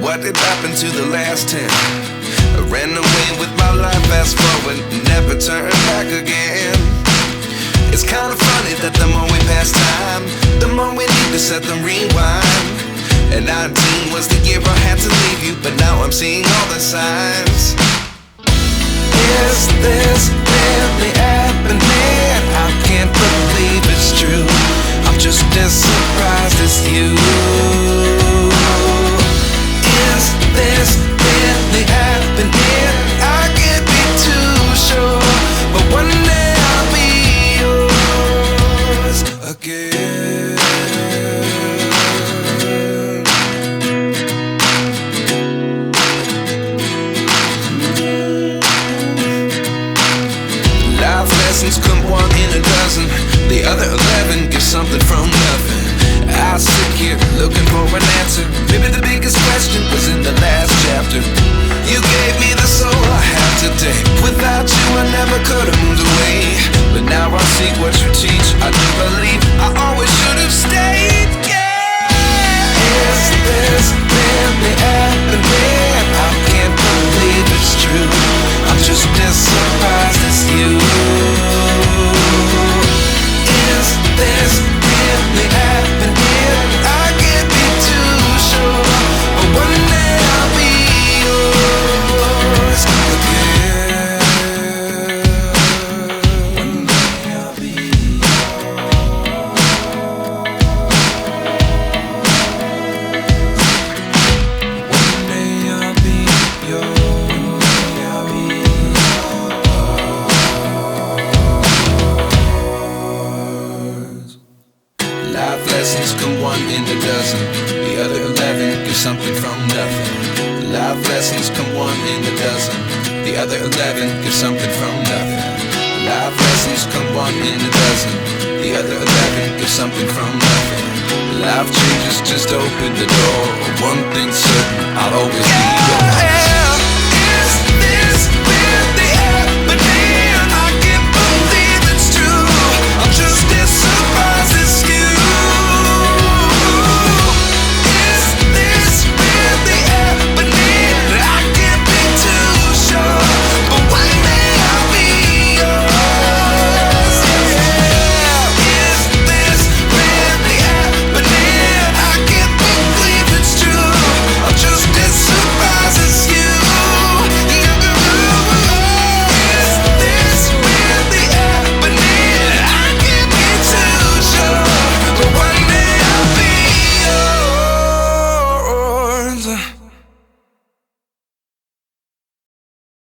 what did happen to the last 10? I ran away with my life, fast forward, never turn back again. It's kind of funny that the more we pass time, the more we need to set them rewind. And 19 was the year I had to leave you, but now I'm seeing all the signs. Is this really happening? I can't believe it's true. I'm just as surprised as you. Is this really happening? I can't be too sure, but one day I'll be yours again. Life lessons come one in a dozen. The other 11 get something from nothing. I sit here looking for an answer. Maybe the biggest question was in the last chapter. You gave me the soul I have today. Without you I never could have moved away. But now I see what you teach. I do believe I always should have stayed. Yeah. Is this really happening? I can't believe it's true. I'm just as surprised as you. Is this really happening? I can't be too sure, but one day I'll be yours again. One day I'll be yours. One day I'll be yours. One day I'll be yours. Life lessons come one in a dozen. The other 11 give something from nothing. Life lessons come one in a dozen. The other 11 give something from nothing. Life lessons come one in a dozen. The other 11 give something from nothing. Life changes just open the door. One thing's certain, I'll always be